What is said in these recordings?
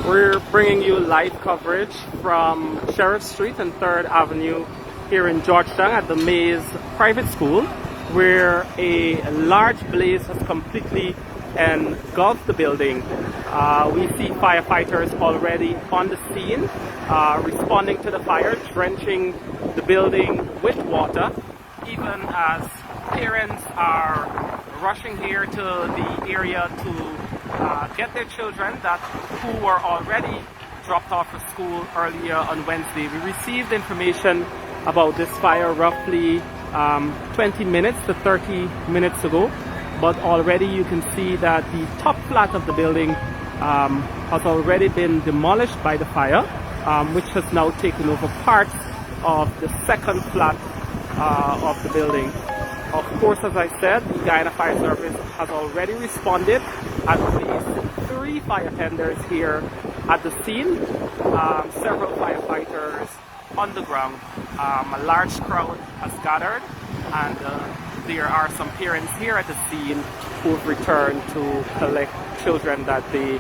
We're bringing you live coverage from Sheriff Street and 3rd Avenue here in Georgetown at the Mays Private School, where a large blaze has completely engulfed the building. We see firefighters already on the scene, responding to the fire, drenching the building with water, even as parents are rushing here to the area to get their children who were already dropped off for school earlier on Wednesday. We received information about this fire roughly 20 minutes to 30 minutes ago, but already you can see that the top flat of the building has already been demolished by the fire, which has now taken over parts of the second flat of the building. Of course, as I said, the Guyana Fire Service has already responded. At least 3 fire tenders here at the scene, several firefighters on the ground. A large crowd has gathered, and there are some parents here at the scene who have returned to collect children that they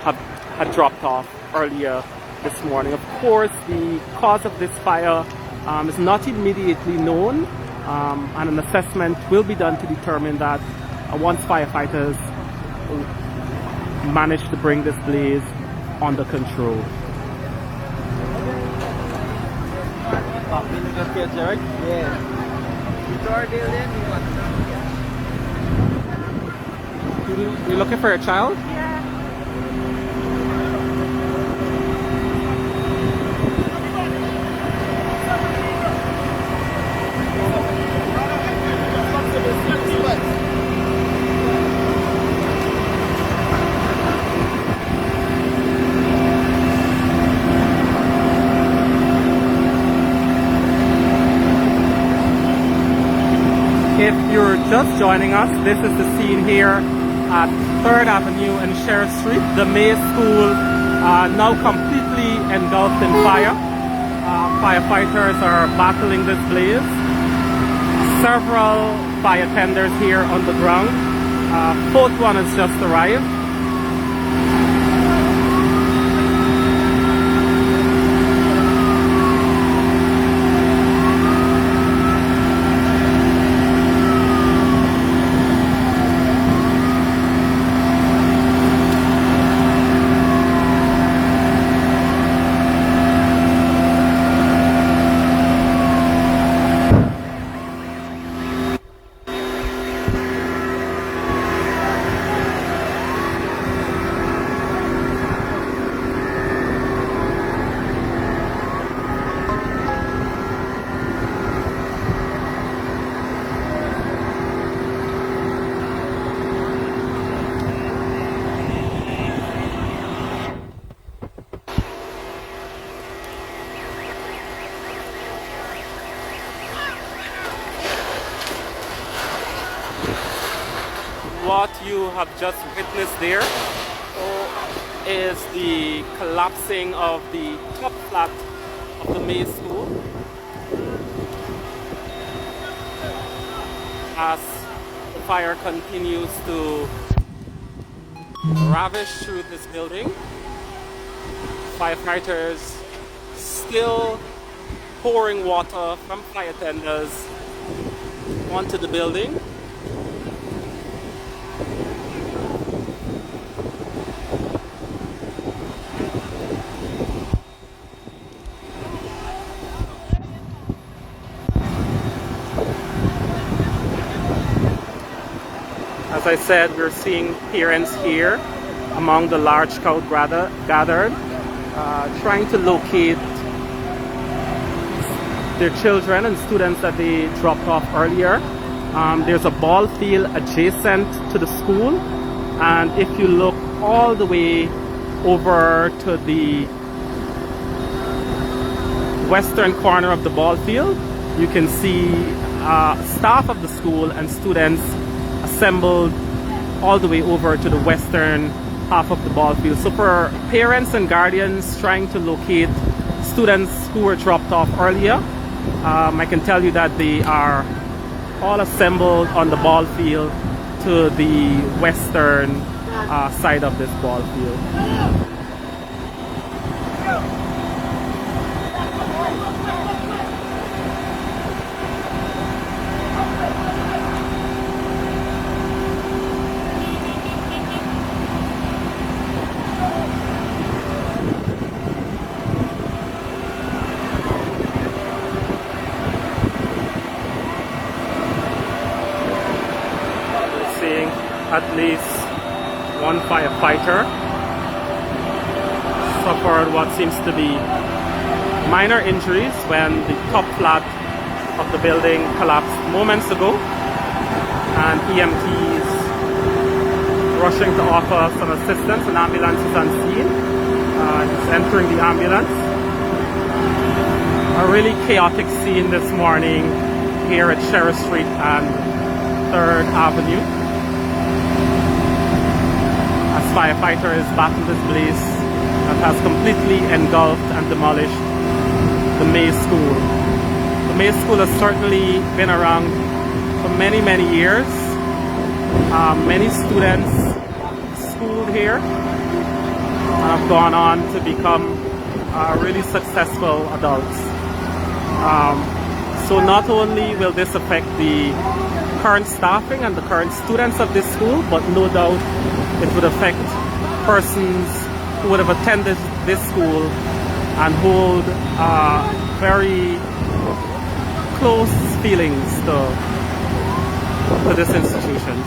had dropped off earlier this morning. Of course, the cause of this fire is not immediately known, and an assessment will be done to determine that once firefighters manage to bring this blaze under control. You looking for a child? If you're just joining us, this is the scene here at 3rd Avenue and Sheriff Street. The Mays School now completely engulfed in fire. Firefighters are battling this blaze. Several fire tenders here on the ground. Fourth one has just arrived. What you have just witnessed there is the collapsing of the top flat of the Mays School as the fire continues to ravish through this building. Firefighters still pouring water from fire tenders onto the building. As I said, we're seeing parents here among the large crowd gathered, trying to locate their children and students that they dropped off earlier. There's a ball field adjacent to the school, and if you look all the way over to the western corner of the ball field, you can see staff of the school and students assembled all the way over to the western half of the ball field. So for parents and guardians trying to locate students who were dropped off earlier, I can tell you that they are all assembled on the ball field to the western side of this ball field. Seeing at least one firefighter suffered what seems to be minor injuries when the top flat of the building collapsed moments ago, and EMTs rushing to offer some assistance. An ambulance is on scene. He's entering the ambulance. A really chaotic scene this morning here at Sheriff Street and 3rd Avenue, as firefighters battle this blaze that has completely engulfed and demolished the Mays School. The Mays School has certainly been around for many, many years. Many students schooled here and have gone on to become really successful adults. So not only will this affect the current staffing and the current students of this school, but no doubt it would affect persons who would have attended this school and hold very close feelings to this institution.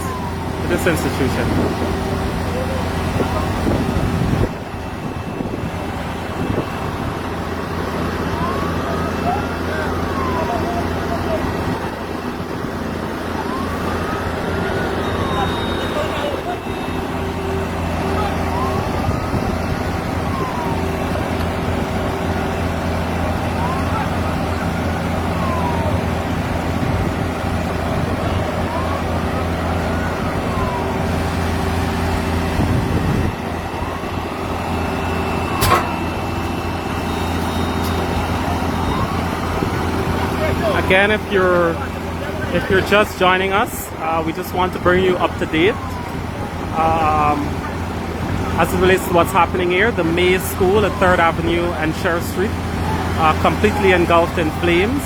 Again, if you're just joining us, we just want to bring you up to date as it relates to what's happening here. The Mays School at 3rd Avenue and Sheriff Street completely engulfed in flames.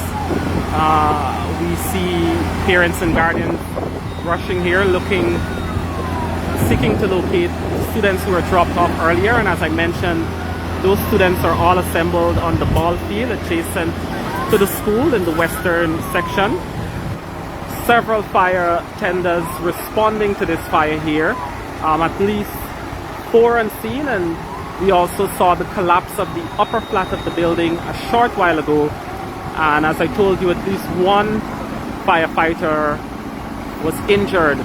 We see parents and guardians rushing here, seeking to locate students who were dropped off earlier. And as I mentioned, those students are all assembled on the ball field adjacent to the school in the western section. Several fire tenders responding to this fire here, at least 4 on scene, and we also saw the collapse of the upper flat of the building a short while ago. And as I told you, at least one firefighter was injured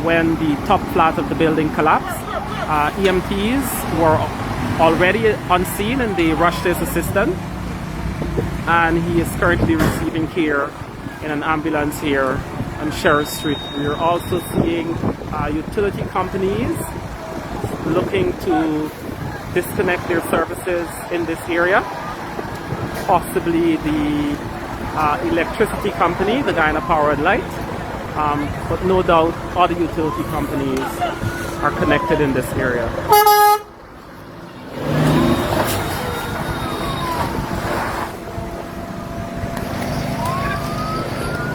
when the top flat of the building collapsed. EMTs were already on scene and they rushed his assistance, and he is currently receiving care in an ambulance here on Sheriff Street. We are also seeing utility companies looking to disconnect their services in this area. Possibly the electricity company, the Guyana Power and Light, but no doubt other utility companies are connected in this area.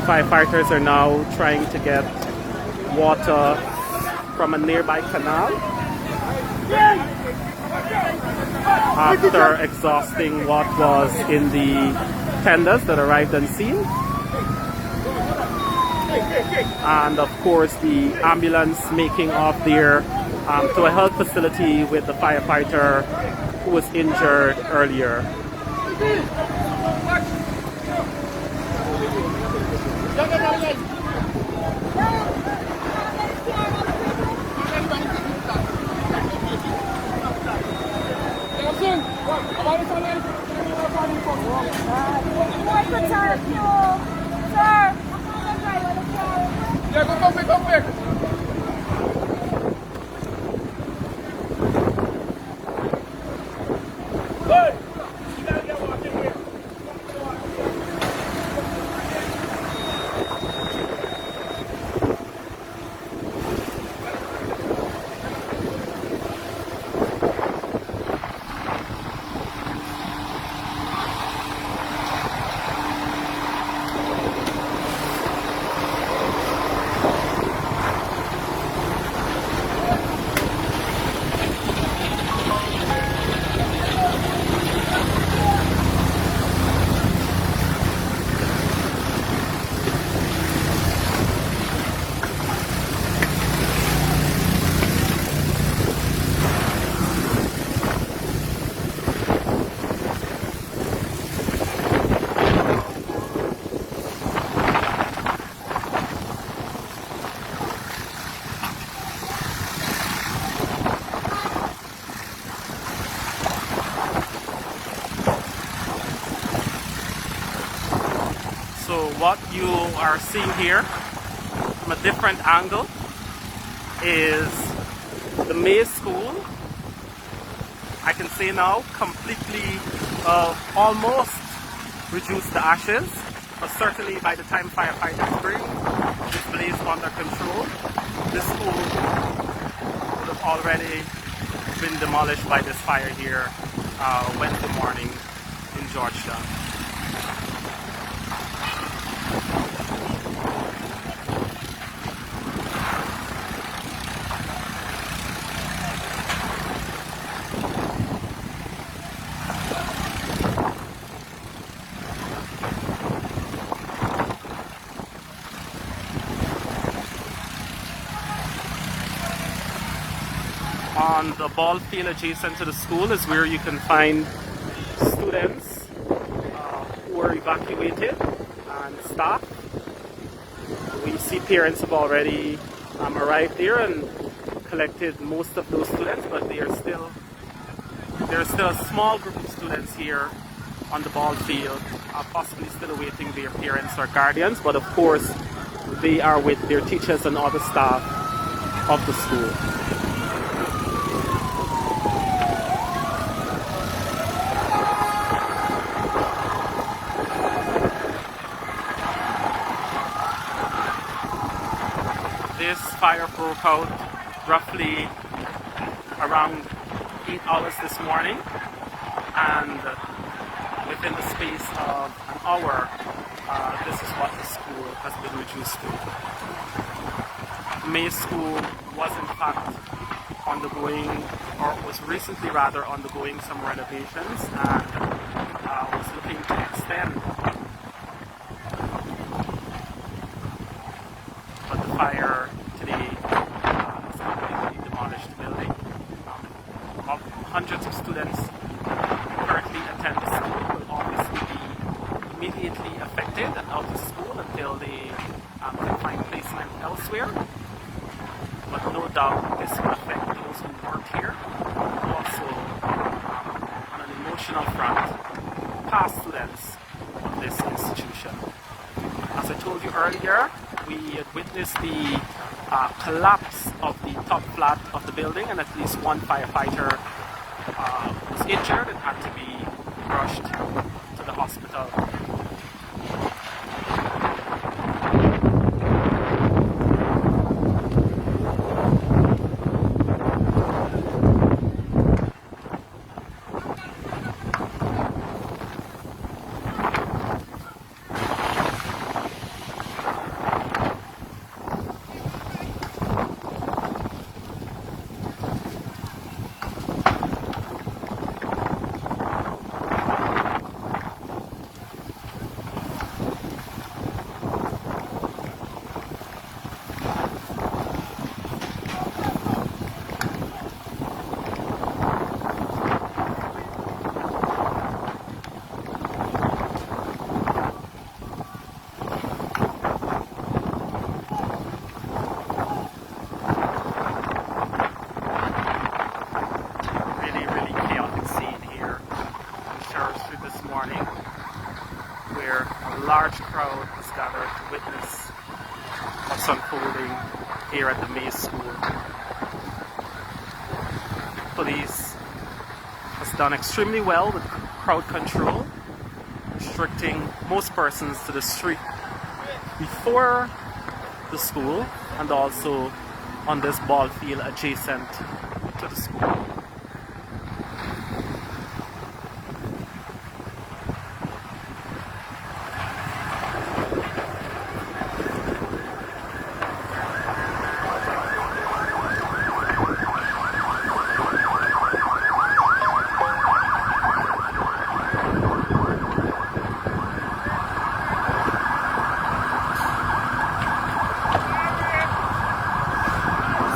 Firefighters are now trying to get water from a nearby canal after exhausting what was in the tenders that arrived on scene. And of course the ambulance making off there to a health facility with the firefighter who was injured earlier. what you are seeing here from a different angle is the Maze School. I can say now completely almost reduced to ashes, but certainly by the time firefighters bring this blaze under control, this school would have already been demolished by this fire here Wednesday morning in Georgetown. On the ball field adjacent to the school is where you can find students who were evacuated and staff. We see parents have already arrived there and collected most of those students, but there's still a small group of students here on the ball field, possibly still awaiting their parents or guardians, but of course they are with their teachers and other staff of the school. This fire broke out roughly around 8 hours this morning, and within the space of an hour, this is what the school has been reduced to. The Maze School was in fact undergoing, or was recently rather undergoing some renovations, and was looking to extend. But the fire today has completely demolished the building. Hundreds of students who currently attend the school will obviously be immediately affected and out of school until they can find placement elsewhere. But no doubt this will affect those who work here. Also, on an emotional front, past students of this institution. As I told you earlier, we had witnessed the collapse of the top flat of the building, and at least one firefighter was injured and had to be rushed to the hospital. Where a large crowd has gathered to witness what's unfolding here at the Maze School. Police has done extremely well with crowd control, restricting most persons to the street before the school and also on this ball field adjacent to the school.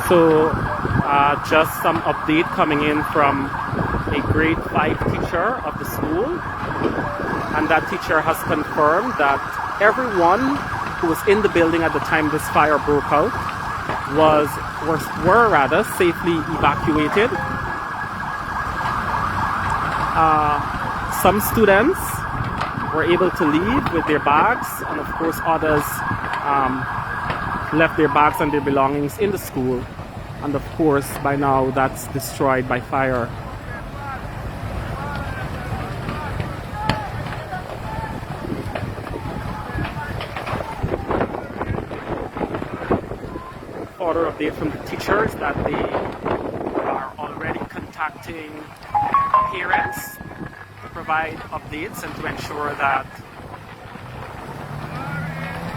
So just some update coming in from a grade 5 teacher of the school, and that teacher has confirmed that everyone who was in the building at the time this fire broke out were rather safely evacuated. Some students were able to leave with their bags, and of course others left their bags and their belongings in the school, and of course by now that's destroyed by fire. Further update from the teachers that they are already contacting parents to provide updates and to ensure that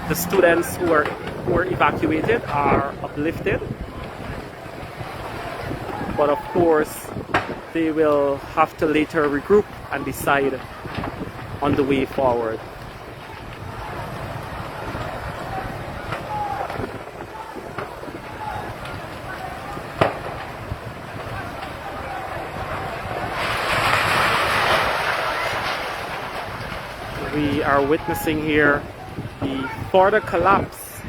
the students who were evacuated are uplifted. But of course, they will have to later regroup and decide on the way forward. We are witnessing here the further collapse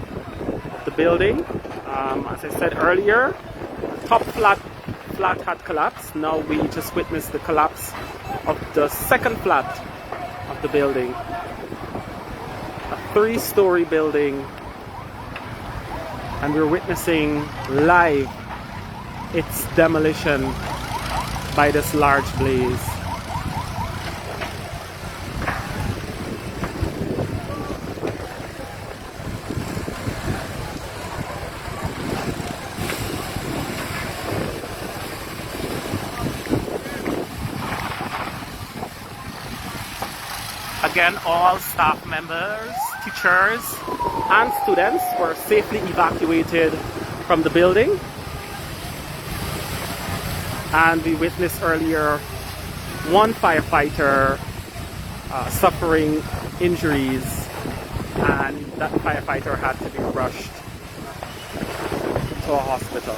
of the building. As I said earlier, the top flat had collapsed. Now we just witnessed the collapse of the second flat of the building. A 3-story building, and we're witnessing live its demolition by this large blaze. Again, all staff members, teachers, and students were safely evacuated from the building. And we witnessed earlier one firefighter suffering injuries, and that firefighter had to be rushed to a hospital.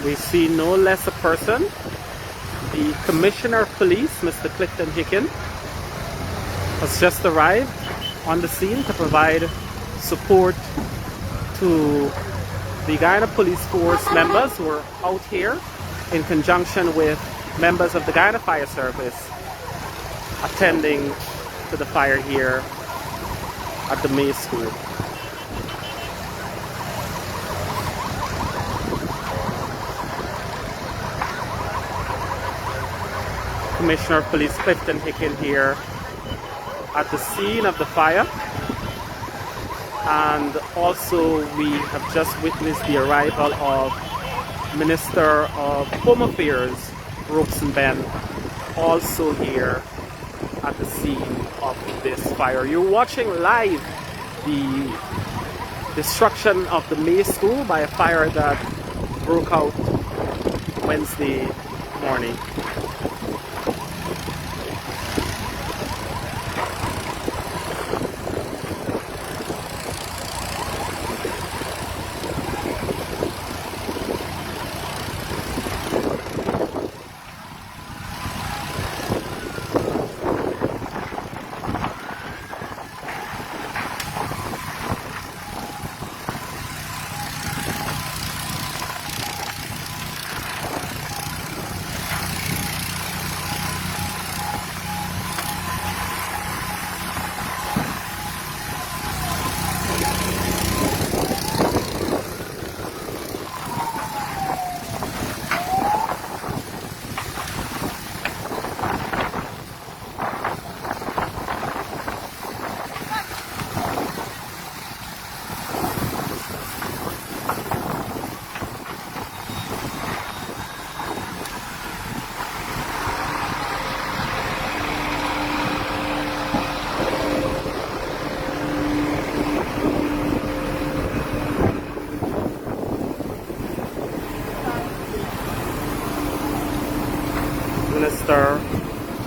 We see no less a person. The Commissioner of Police, Mr. Clifton Hicken, has just arrived on the scene to provide support to the Guyana Police Force members who are out here in conjunction with members of the Guyana Fire Service attending to the fire here at the May School. Commissioner of Police Clifton Hicken here at the scene of the fire, and also we have just witnessed the arrival of Minister of Home Affairs Robeson Ben, also here at the scene of this fire. You're watching live the destruction of the May School by a fire that broke out Wednesday morning.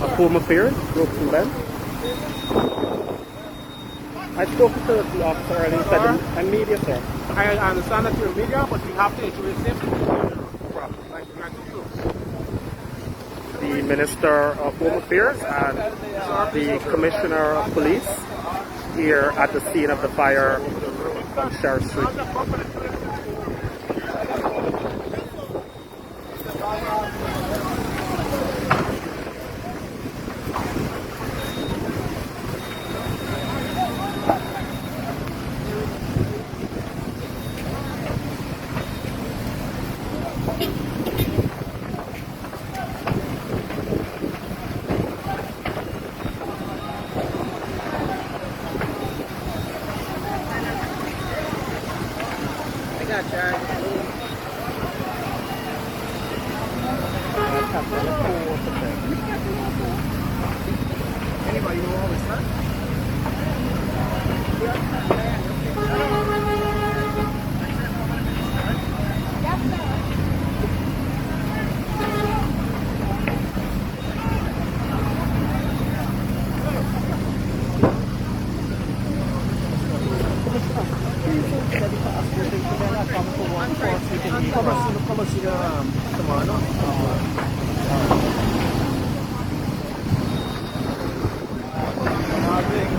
of Home Affairs, Ropes and Bend. I spoke to the officer and he said I'm media, sir. I understand that you're media, but you have to ensure safety. The Minister of Home Affairs and the Commissioner of Police here at the scene of the fire on Sheriff Street. Anybody know all this, huh? Come and see the tomorrow.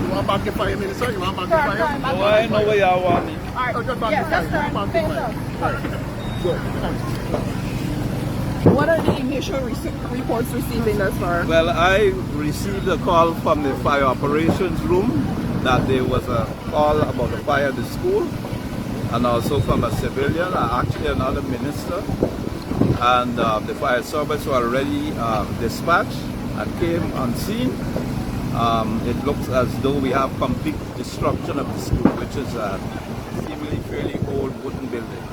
You want back the fire, Minister? You want back the fire? No, I know where you want me. Oh, just back the fire. Back the fire. Good. What are the initial reports receiving thus far? Well, I received a call from the fire operations room that there was a call about a fire at the school, and also from a civilian, actually another minister, and the fire service were already dispatched and came on scene. It looks as though we have complete destruction of the school, which is a seemingly fairly old wooden building.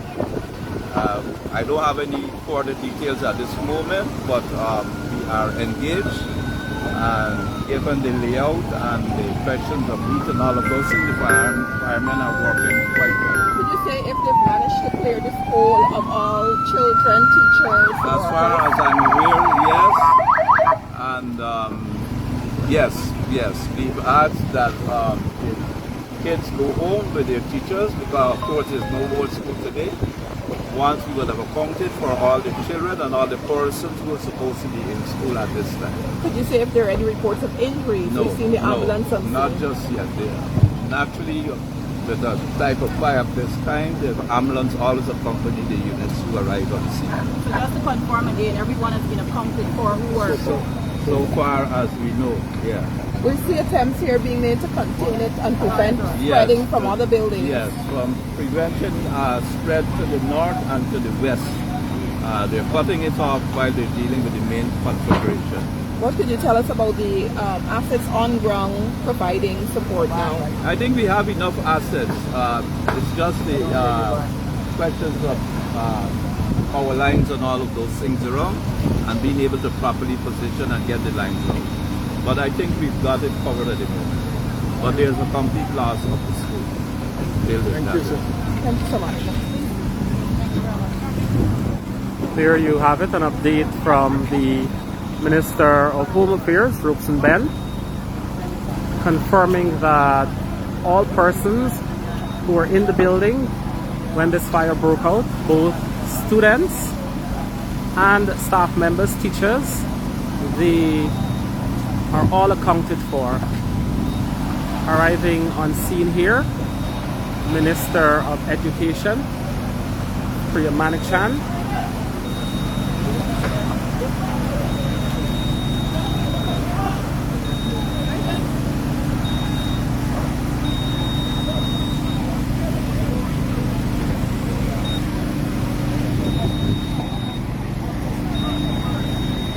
I don't have any further details at this moment, but we are engaged, and given the layout and the questions of heat and all of those things, the firemen are working quite well. Could you say if they've managed to clear the school of all children, teachers? As far as I'm aware, yes. And yes, we've asked that the kids go home with their teachers, because of course there's no more school today. Once we would have accounted for all the children and all the persons who are supposed to be in school at this time. Could you say if there are any reports of injuries? No, We've seen the ambulance on not scene. just yet. Naturally, with a type of fire of this kind, the ambulance always accompany the units who arrive on scene. So just to confirm again, everyone has been accounted for who are... So far as we know, yeah. We see attempts here being made to contain it and prevent spreading from other buildings. Yes, from prevention spread to the north and to the west. They're cutting it off while they're dealing with the main conflagration. What could you tell us about the assets on ground providing support now? I think we have enough assets. It's just the questions of power lines and all of those things around, and being able to properly position and get the lines out. But I think we've got it covered at the moment. But there's a complete loss of the school. Thank you, sir. Thank you so much. There you have it, an update from the Minister of Home Affairs, Ropes and Bend, confirming that all persons who were in the building when this fire broke out, both students and staff members, teachers, they are all accounted for. Arriving on scene here, Minister of Education, Priya Manichan,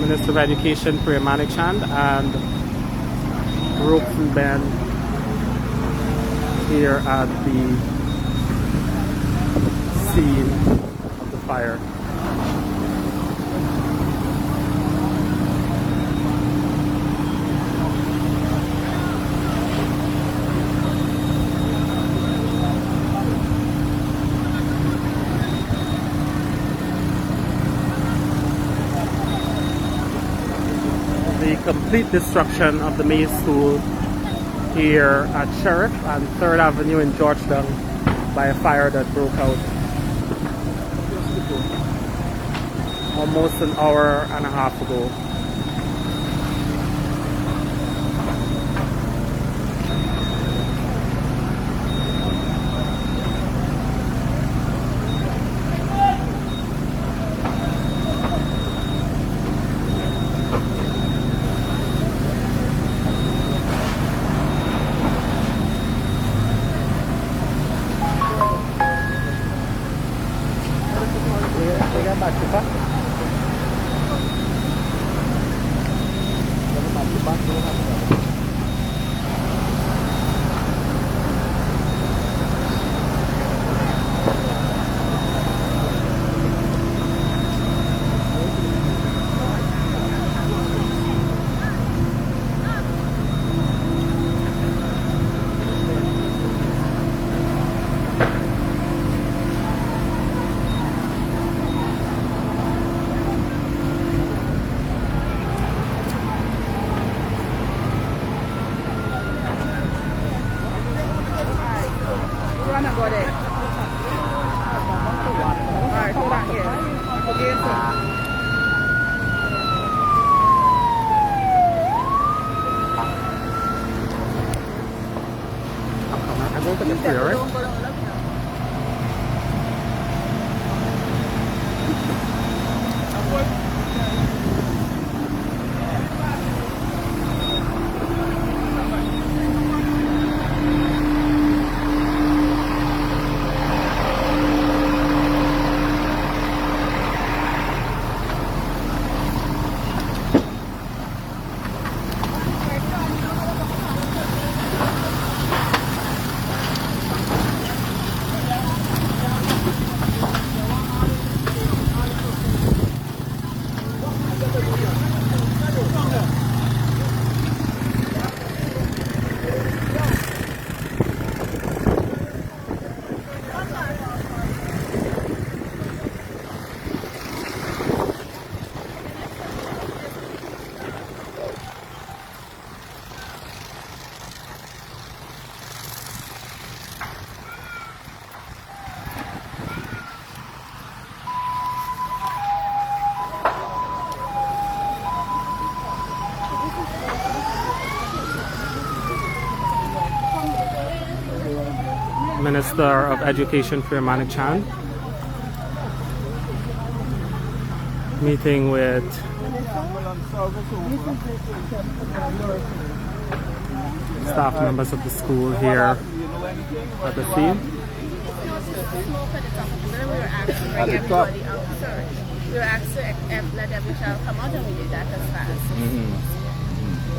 Minister of Education, Priya Manichan, and Ropes and Bend here at the scene of the fire. The complete destruction of the Maze School here at Sheriff and 3rd Avenue in Georgetown by a fire that broke out almost an hour and a half ago. Minister of Education Priyamani Chan meeting with staff members of the school here at the scene. At the top. We were asked to let every child come out, and we did that as fast.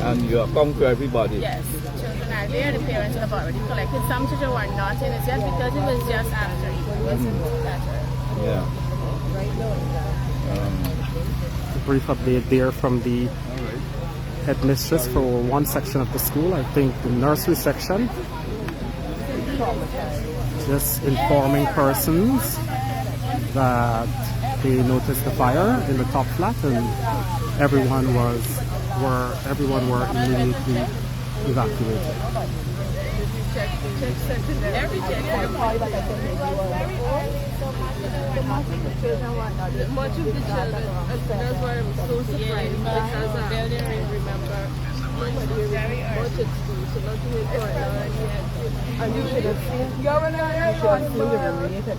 And you have come to everybody? Yes, children are there, the parents have already collected. Some children were not in it yet because it was just after it wasn't better. Yeah. A brief update there from the headmistress for one section of the school, I think the nursery section, just informing persons that they noticed the fire in the top flat and everyone were immediately evacuated. Much of the children, that's why I'm so surprised because the building, remember, very much at school, so nothing is going on yet. And you should have seen, the related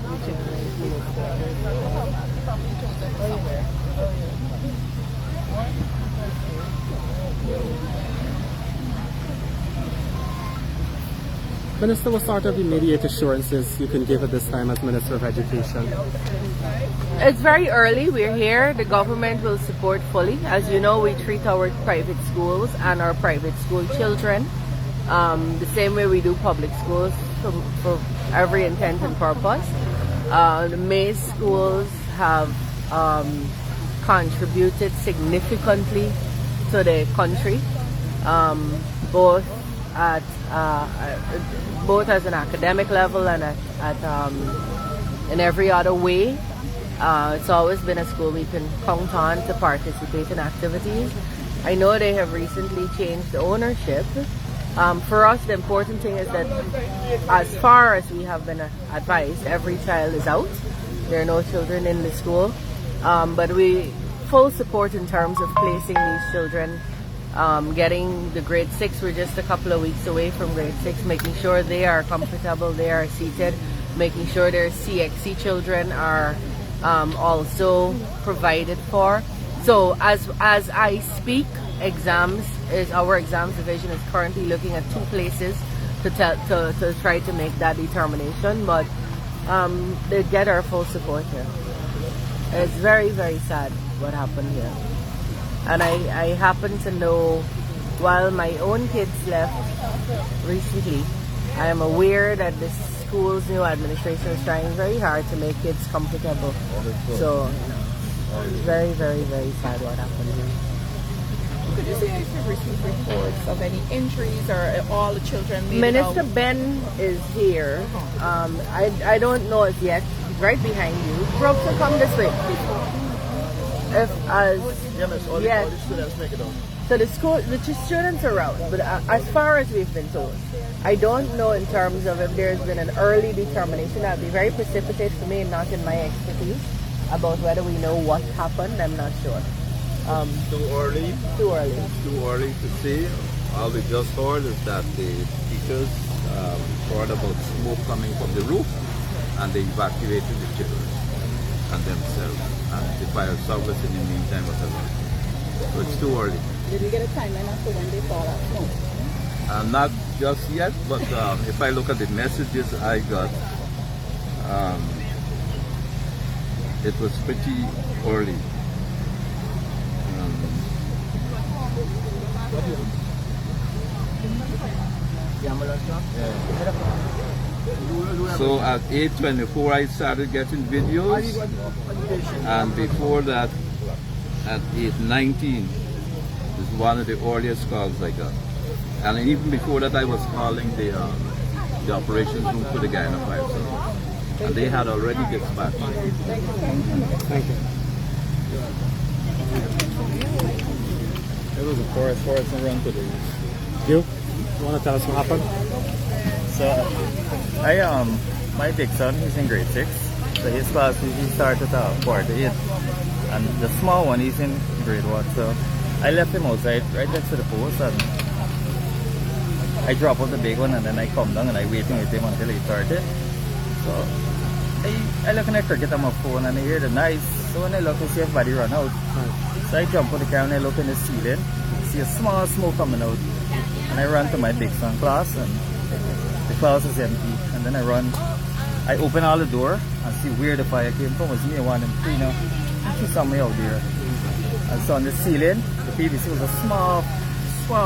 Minister, what sort of immediate assurances you can give at this time as Minister of Education? It's very early. We're here. The government will support fully. As you know, we treat our private schools and our private school children the same way we do public schools for every intent and purpose. The Maze schools have contributed significantly to the country, both as an academic level and in every other way. It's always been a school we can count on to participate in activities. I know they have recently changed the ownership. For us, the important thing is that as far as we have been advised, every child is out. There are no children in the school. But we full support in terms of placing these children, getting the grade 6. We're just a couple of weeks away from grade 6, making sure they are comfortable, they are seated, making sure their CXC children are also provided for. So as I speak, our exams division is currently looking at 2 places to try to make that determination, but they get our full support here. It's very, very sad what happened here. And I happen to know, while my own kids left recently, I am aware that the school's new administration is trying very hard to make kids comfortable. So, it's very, very, very sad what happened here. Could you say if you've received reports of any injuries or all the children made Minister it out? Ben is here. I don't know as yet. He's right behind you. Brooks, so come this way. Yes. So the students are out, but as far as we've been told, I don't know in terms of if there's been an early determination. That would be very precipitate for me, not in my expertise, about whether we know what happened. I'm not sure. Too early? Too early. Too early to say. All we just heard is that the teachers heard about smoke coming from the roof and they evacuated the children and themselves. And the fire service in the meantime was around. So it's too early. Did you get a timeline as to when they saw that smoke? Not just yet, but if I look at the messages I got, it was pretty early. So at 8:24 I started getting videos, and before that at 8:19 is one of the earliest calls I got. And even before that I was calling the operations room for the Guyana Fire Service, and they had already dispatched. Thank you. It was a forest and run to the You want to tell us what happened? So my big son, he's in grade 6. So his class usually starts at 4:08. And the small one, he's in grade 1. So I left him outside right next to the post, and I drop off the big one, and then I come down and I waiting with him until he started. So I look in the cricket on my phone and I hear the noise. So when I look, I see everybody run out. So I jump on the car and I look in the ceiling, see a small smoke coming out. And I run to my big son class, and the class is empty. And then I open all the door and see where the fire came from. It was me and one and three, I see somewhere out there. And so on the ceiling, the PVC was a small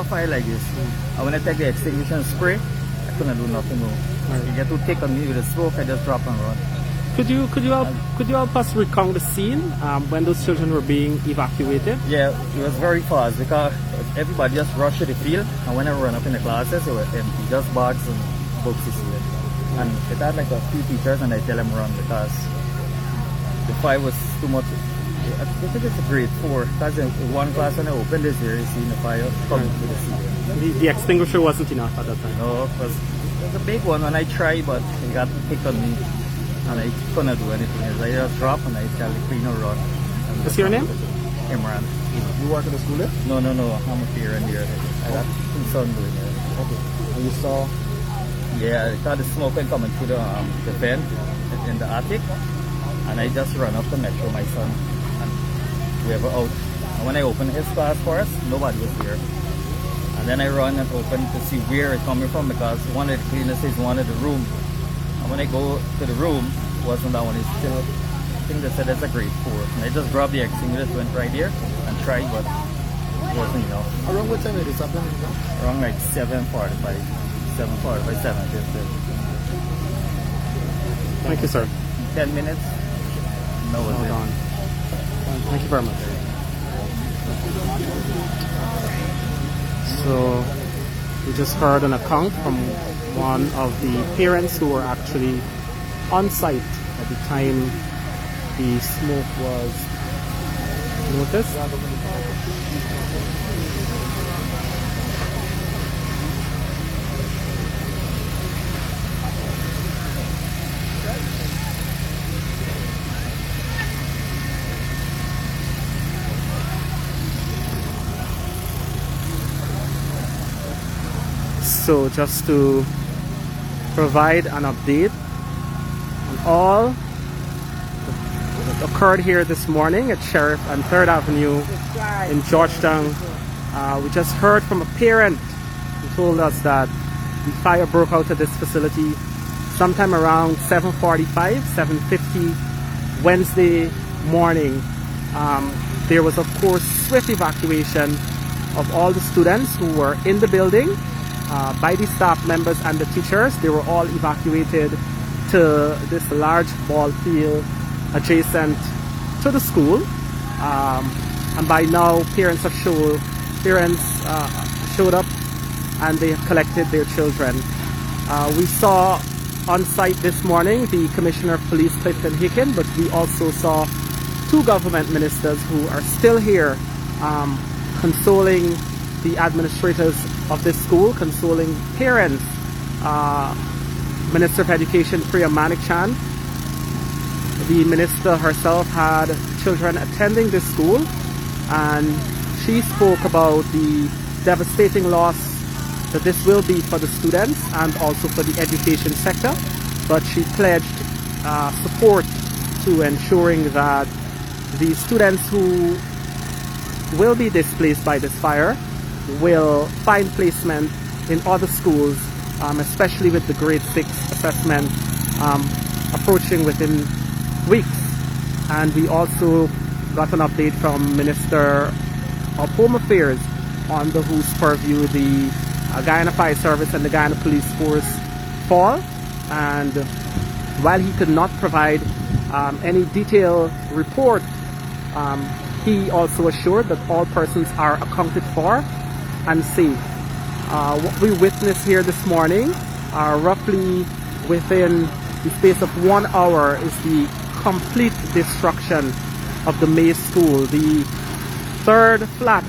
fire like this. And when I take the extinguisher and spray, I couldn't do nothing more. It get too thick on me with the smoke, I just drop and run. Could you help us recount the scene when those children were being evacuated? Yeah, it was very fast because everybody just rushed to the field, and when I run up in the classes, it was empty, just bags and books is here. And it had like a few teachers, and I tell them run because the fire was too much. I think it's a grade 4 because in one class when I opened this here, you see the fire coming to the ceiling. The extinguisher wasn't enough at that time. No, it was a big one, and I tried, but it got thick on me. And I couldn't do anything else. I just dropped and I tell the cleaner run. What's your name? Imran. You work at the school there? No. I'm a parent here. I got two sons doing it. Okay. And you saw? Yeah, I saw the smoke coming through the vent in the attic. And I just run up to make sure my son and whoever out. And when I opened his class for us, nobody was there. And then I run and open to see where it's coming from because one of the cleaners is one of the room. And when I go to the room, wasn't that one, it's still, I think they said it's a grade 4. And I just grabbed the extinguisher, went right there and tried, but it wasn't enough. Around what time did this happen? Around like 7:45, 7:50. Thank you, sir. 10 minutes? No, was it? Gone. Thank you very much. So we just heard an account from one of the parents who were actually on site at the time the smoke was noticed. So just to provide an update on all that occurred here this morning at Sheriff and 3rd Avenue in Georgetown. We just heard from a parent who told us that the fire broke out at this facility sometime around 7:45, 7:50 Wednesday morning. There was of course swift evacuation of all the students who were in the building by the staff members and the teachers. They were all evacuated to this large ball field adjacent to the school. And by now parents showed up and they have collected their children. We saw on site this morning the Commissioner of Police Clifton Hicken, but we also saw 2 government ministers who are still here consoling the administrators of this school, consoling parents. Minister of Education Priya Manikchand, the minister herself had children attending this school, and she spoke about the devastating loss that this will be for the students and also for the education sector, but she pledged support to ensuring that the students who will be displaced by this fire will find placement in other schools, especially with the grade 6 assessment approaching within weeks. And we also got an update from Minister of Home Affairs on whose purview the Guyana Fire Service and the Guyana Police Force fall. And while he could not provide any detailed report, he also assured that all persons are accounted for and safe. What we witnessed here this morning, roughly within the space of 1 hour, is the complete destruction of the Mays School. The 3rd flat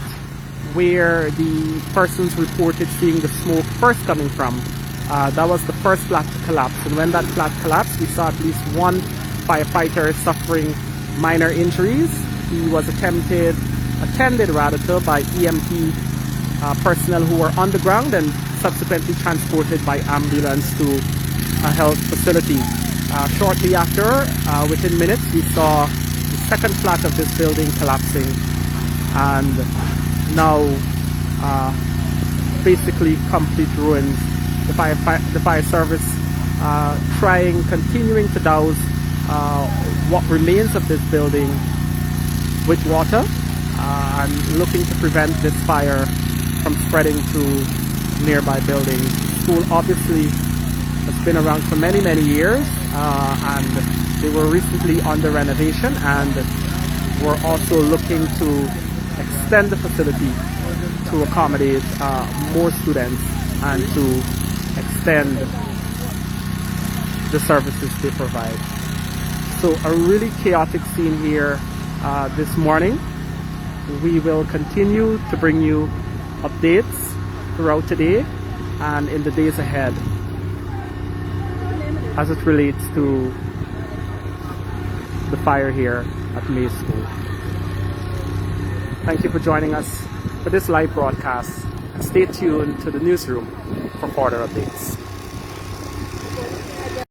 where the persons reported seeing the smoke first coming from, that was the first flat to collapse. And when that flat collapsed, we saw at least 1 firefighter suffering minor injuries. He was attended to by EMT personnel who were on the ground and subsequently transported by ambulance to a health facility. Shortly after, within minutes, we saw the 2nd flat of this building collapsing, and now basically complete ruins. The fire service continuing to douse what remains of this building with water and looking to prevent this fire from spreading to nearby buildings. The school obviously has been around for many years, and they were recently under renovation, and we're also looking to extend the facility to accommodate more students and to extend the services they provide. So a really chaotic scene here this morning. We will continue to bring you updates throughout today and in the days ahead as it relates to the fire here at Mays School. Thank you for joining us for this live broadcast, and stay tuned to the newsroom for further updates.